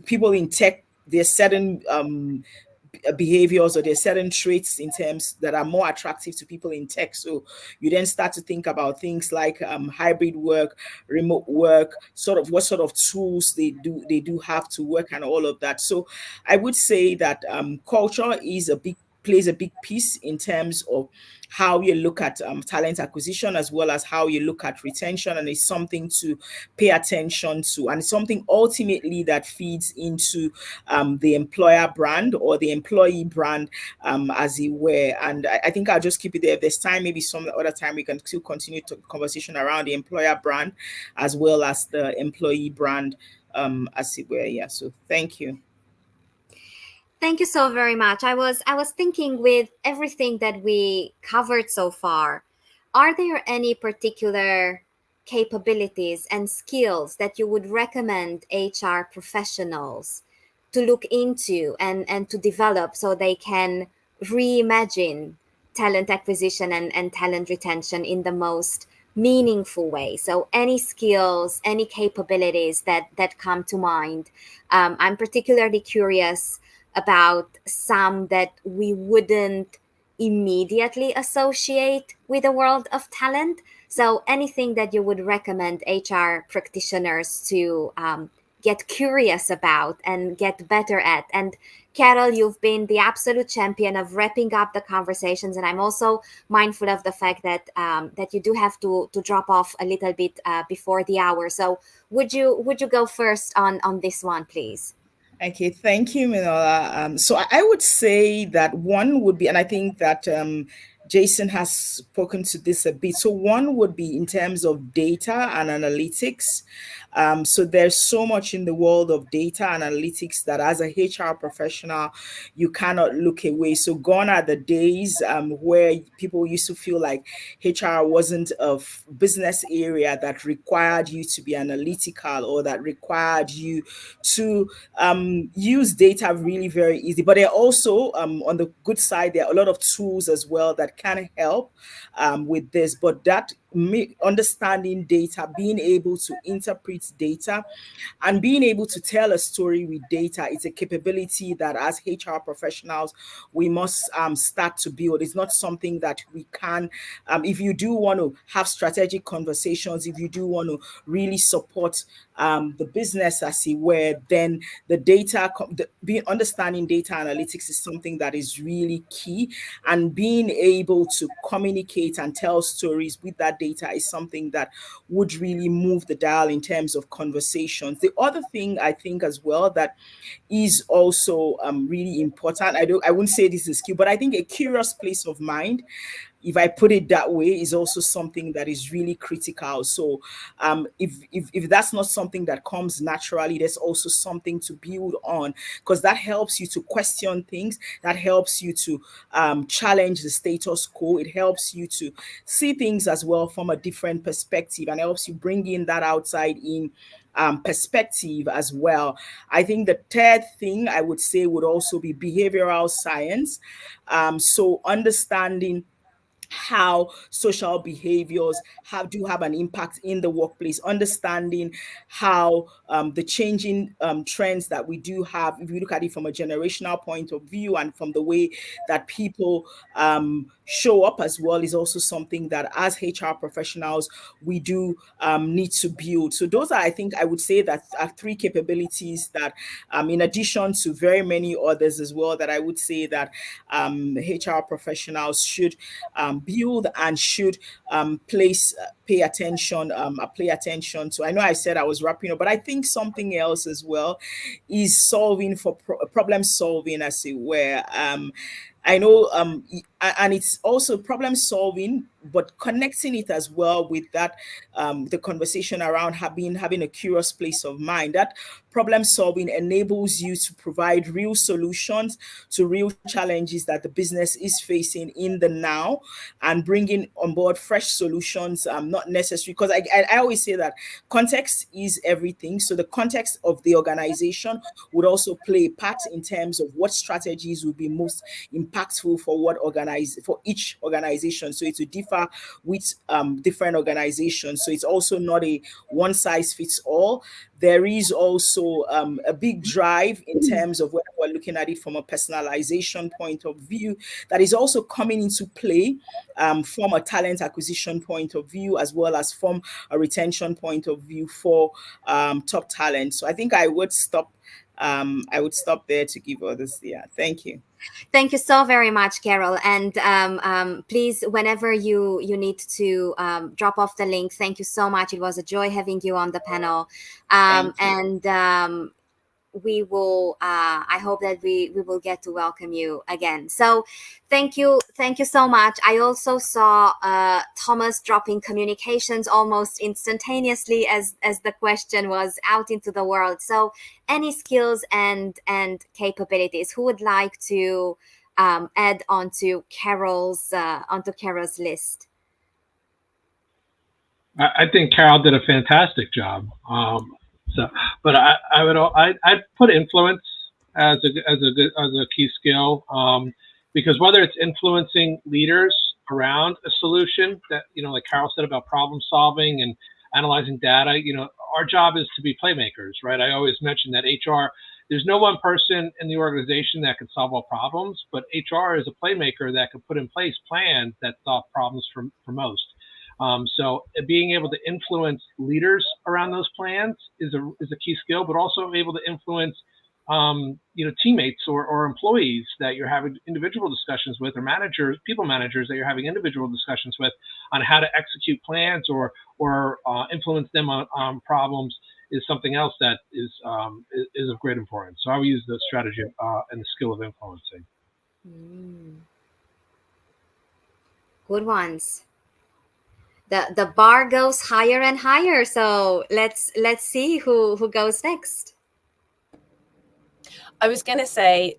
people in tech, there's certain behaviors or there's certain traits in terms that are more attractive to people in tech. So you then start to think about things like hybrid work, remote work, sort of what sort of tools they do have to work, and all of that. So I would say that culture plays a big piece in terms of how you look at talent acquisition, as well as how you look at retention, and it's something to pay attention to, and it's something ultimately that feeds into the employer brand or the employee brand, as it were. And I think I'll just keep it there. If there's time, maybe some other time we can still continue the conversation around the employer brand as well as the employee brand, as it were. Yeah. So thank you. Thank you so very much. I was thinking, with everything that we covered so far, are there any particular capabilities and skills that you would recommend HR professionals to look into and to develop so they can reimagine talent acquisition and talent retention in the most meaningful way? So any skills, any capabilities that come to mind. I'm particularly curious about some that we wouldn't immediately associate with the world of talent. So anything that you would recommend HR practitioners to get curious about and get better at. And Carol, you've been the absolute champion of wrapping up the conversations, and I'm also mindful of the fact that that you do have to drop off a little bit before the hour. So would you go first on this one, please? Okay, thank you, Minola. So I would say that one would be, and I think that Jason has spoken to this a bit. So one would be in terms of data and analytics. So there's so much in the world of data and analytics that as a HR professional, you cannot look away. So gone are the days where people used to feel like HR wasn't a business area that required you to be analytical or that required you to use data really very easy. But there are also, on the good side, there are a lot of tools as well that can help with this. But that understanding data, being able to interpret data, and being able to tell a story with data is a capability that as HR professionals, we must start to build. It's not something that we can, if you do want to have strategic conversations, if you do want to really support the business as it were, then the data, understanding data analytics is something that is really key. And being able to communicate and tell stories with that data is something that would really move the dial in terms of conversations. The other thing I think as well that is also really important, I wouldn't say this is a skill, but I think a curious place of mind, if I put it that way, is also something that is really critical. So if that's not something that comes naturally, there's also something to build on, because that helps you to question things, that helps you to challenge the status quo, it helps you to see things as well from a different perspective, and helps you bring in that outside in perspective as well. I think the third thing I would say would also be behavioral science. So understanding how social behaviors do have an impact in the workplace, understanding how the changing trends that we do have, if you look at it from a generational point of view and from the way that people show up as well, is also something that as HR professionals we do need to build. So those are, I think I would say, that are three capabilities that in addition to very many others as well, that I would say that HR professionals should build and should pay attention to. I know I said I was wrapping up, but I think something else as well is solving for problem solving, as it were. I know, and it's also problem solving, but connecting it as well with that, the conversation around having a curious place of mind. That problem solving enables you to provide real solutions to real challenges that the business is facing in the now, and bringing on board fresh solutions, not necessary, because I always say that context is everything. So the context of the organization would also play a part in terms of what strategies would be most impactful for each organization. So it will differ with different organizations. So it's also not a one size fits all. There is also a big drive in terms of when we're looking at it from a personalization point of view, that is also coming into play from a talent acquisition point of view, as well as from a retention point of view for top talent. So I think I would stop there to give others. Yeah, thank you. Thank you so very much, Carol. And please, whenever you need to drop off the link, thank you so much. It was a joy having you on the panel. And we will, I hope that we will get to welcome you again. So thank you so much. I also saw Thomas dropping communications almost instantaneously as the question was out into the world. So any skills and capabilities, who would like to add onto Carol's list? I think Carol did a fantastic job. But I'd put influence as a key skill, because whether it's influencing leaders around a solution that, like Carol said about problem solving and analyzing data, our job is to be playmakers, right? I always mention that HR, there's no one person in the organization that can solve all problems, but HR is a playmaker that can put in place plans that solve problems for most. So being able to influence leaders around those plans is a key skill, but also able to influence, teammates or employees that you're having individual discussions with, or people managers that you're having individual discussions with on how to execute plans or influence them on problems, is something else that is of great importance. So I would use the strategy and the skill of influencing. Good ones. The bar goes higher and higher. So let's see who goes next. I was going to say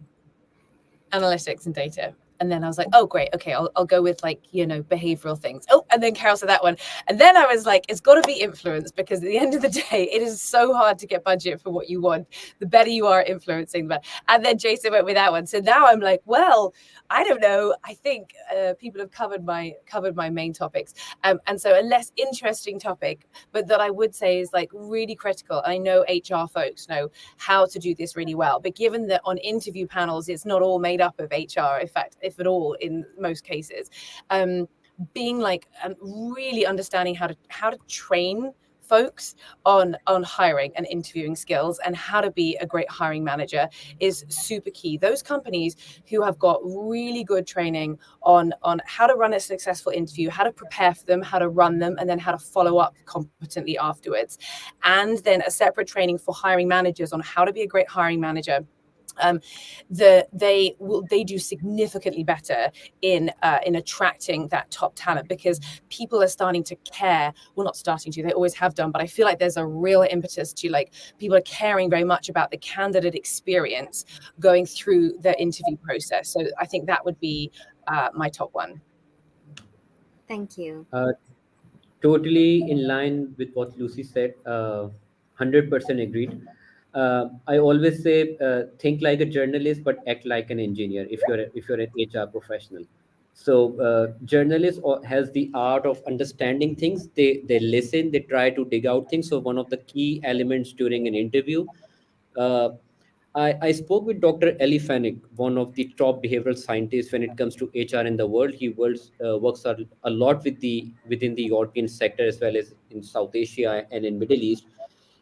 analytics and data. And then I was like, oh, great. Okay, I'll go with like, behavioral things. Oh, and then Carol said that one. And then I was like, it's got to be influence, because at the end of the day, it is so hard to get budget for what you want. The better you are influencing, the better. And then Jason went with that one. So now I'm like, well, I don't know. I think people have covered my main topics. And so a less interesting topic, but that I would say is like really critical. I know HR folks know how to do this really well, but given that on interview panels, it's not all made up of HR, in fact, if at all, in most cases, being like really understanding how to train folks on hiring and interviewing skills and how to be a great hiring manager is super key. Those companies who have got really good training on how to run a successful interview, how to prepare for them, how to run them, and then how to follow up competently afterwards, and then a separate training for hiring managers on how to be a great hiring manager, they do significantly better in attracting that top talent, because people are starting to care. Well, not starting to, they always have done, but I feel like there's a real impetus to, like, people are caring very much about the candidate experience going through the interview process. So I think that would be my top one. Thank you. Totally in line with what Lucy said. 100% agreed. I always say, think like a journalist, but act like an engineer. If you're an HR professional, so journalist has the art of understanding things. They listen. They try to dig out things. So one of the key elements during an interview. Uh, I spoke with Dr. Eli Fanik, one of the top behavioral scientists when it comes to HR in the world. He works a lot within the European sector as well as in South Asia and in Middle East.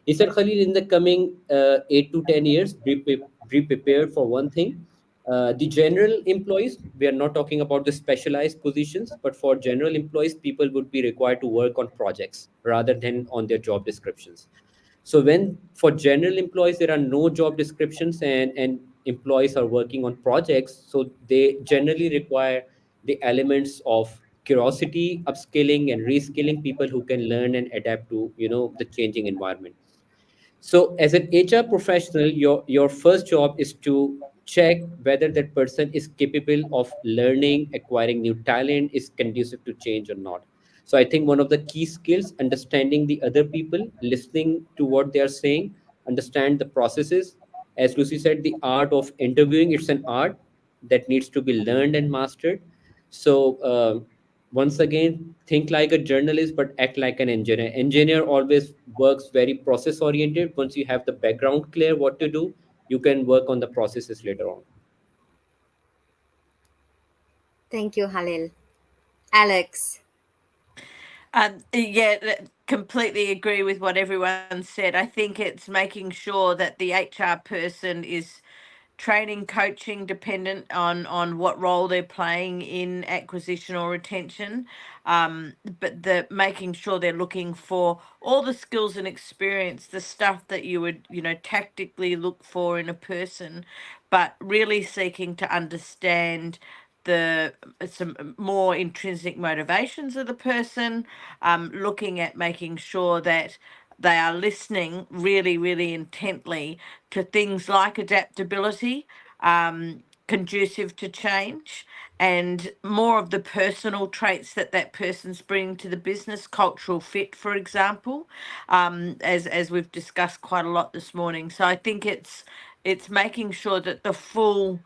He said, Khalil, in the coming 8 to 10 years, be prepared for one thing. The general employees, we are not talking about the specialized positions, but for general employees, people would be required to work on projects rather than on their job descriptions. So when for general employees there are no job descriptions, and employees are working on projects, so they generally require the elements of curiosity, upskilling and reskilling, people who can learn and adapt to the changing environment. So as an HR professional, your first job is to check whether that person is capable of learning, acquiring new talent, is conducive to change or not. So I think one of the key skills, understanding the other people, listening to what they are saying, understand the processes. As Lucy said, the art of interviewing, it's an art that needs to be learned and mastered. So once again, think like a journalist but act like an engineer always works very process oriented. Once you have the background clear what to do, you can work on the processes later on. Thank you, Halil. Alex. Yeah, completely agree with what everyone said. I think it's making sure that the HR person is training, coaching, dependent on what role they're playing in acquisition or retention. But the making sure they're looking for all the skills and experience, the stuff that you would, tactically look for in a person, but really seeking to understand the some more intrinsic motivations of the person, looking at making sure that they are listening really, really intently to things like adaptability, conducive to change, and more of the personal traits that that person's bringing to the business, cultural fit, for example, as we've discussed quite a lot this morning. So I think it's making sure that the full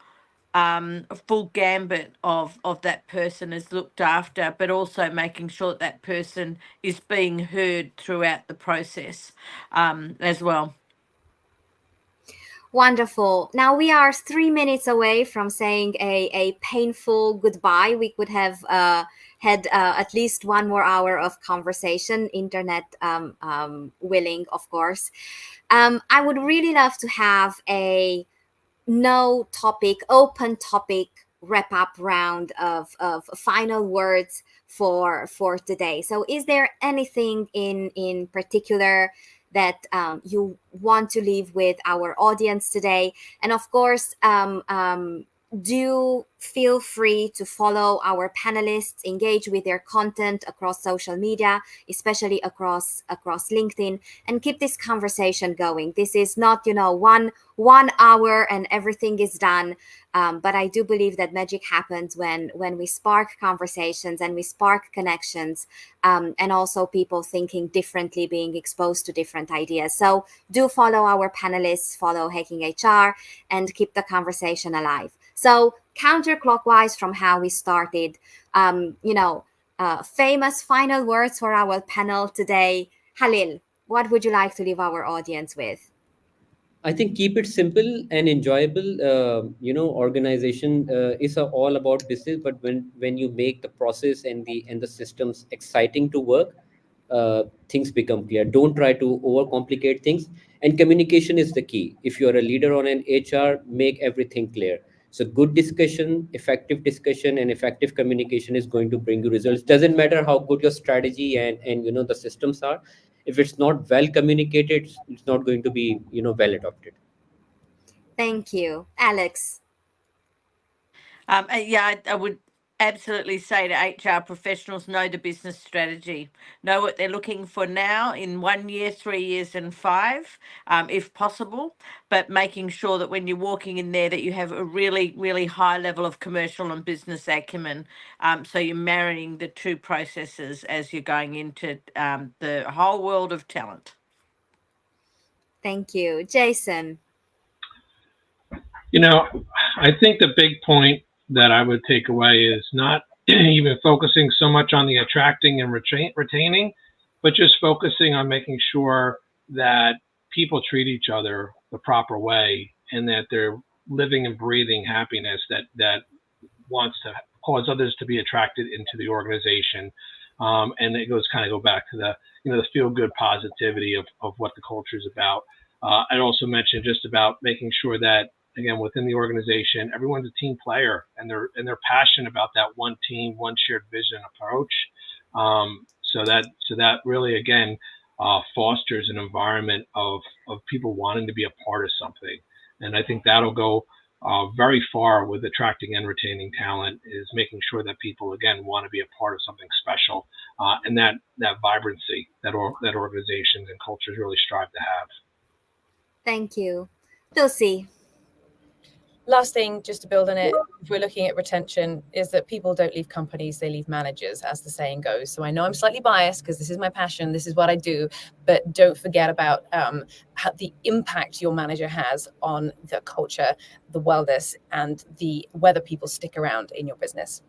gambit of that person is looked after, but also making sure that that person is being heard throughout the process, as well. Wonderful. Now we are 3 minutes away from saying a painful goodbye. We could have had at least one more hour of conversation, internet willing, of course. I would really love to have a no topic, open topic wrap up round of final words for today. So is there anything in particular that you want to leave with our audience today? And of course, do feel free to follow our panelists, engage with their content across social media, especially across LinkedIn, and keep this conversation going. This is not, one hour and everything is done. But I do believe that magic happens when we spark conversations and we spark connections, and also people thinking differently, being exposed to different ideas. So do follow our panelists, follow Hacking HR, and keep the conversation alive. So counterclockwise from how we started, famous final words for our panel today. Halil, what would you like to leave our audience with? I think keep it simple and enjoyable. Organization is all about business, but when you make the process and the systems exciting to work, things become clear. Don't try to overcomplicate things. And communication is the key. If you are a leader on an HR, make everything clear. So good discussion, and effective communication is going to bring you results. Doesn't matter how good your strategy and the systems are. If it's not well communicated, it's not going to be well adopted. Thank you. Alex? I would absolutely say to HR professionals, know the business strategy, know what they're looking for now in 1 year, 3 years, and 5, if possible. But making sure that when you're walking in there, that you have a really, really high level of commercial and business acumen. So you're marrying the two processes as you're going into the whole world of talent. Thank you. Jason? I think the big point that I would take away is not even focusing so much on the attracting and retaining, but just focusing on making sure that people treat each other the proper way and that they're living and breathing happiness that wants to cause others to be attracted into the organization. And it go back to the feel good positivity of what the culture is about. I'd also mention just about making sure that, again, within the organization, everyone's a team player and they're passionate about that one team, one shared vision approach. So that really, again, fosters an environment of people wanting to be a part of something. And I think that'll go very far with attracting and retaining talent, is making sure that people, again, want to be a part of something special, and that vibrancy that organizations and cultures really strive to have. Thank you. Lucy? Last thing, just to build on it, if we're looking at retention, is that people don't leave companies, they leave managers, as the saying goes. So I know I'm slightly biased because this is my passion, this is what I do, but don't forget about the impact your manager has on the culture, the wellness, and whether people stick around in your business.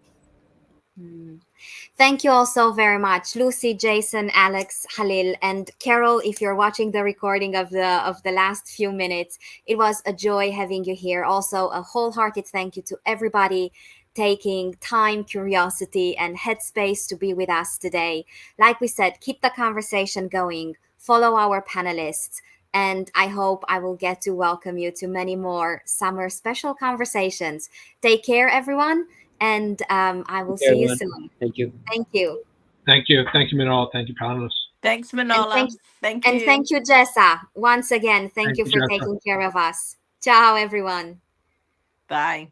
Thank you all so very much, Lucy, Jason, Alex, Halil, and Carol. If you're watching the recording of the last few minutes, it was a joy having you here. Also, a wholehearted thank you to everybody taking time, curiosity, and headspace to be with us today. Like we said, keep the conversation going. Follow our panelists. And I hope I will get to welcome you to many more summer special conversations. Take care, everyone. And I will see you soon. Thank you. Thank you. Thank you. Thank you, Manol. Thank you, panelists. Thanks, Manola. Thank you. And thank you, Jessa. Once again, thank you for Jessa. taking care of us. Ciao, everyone. Bye.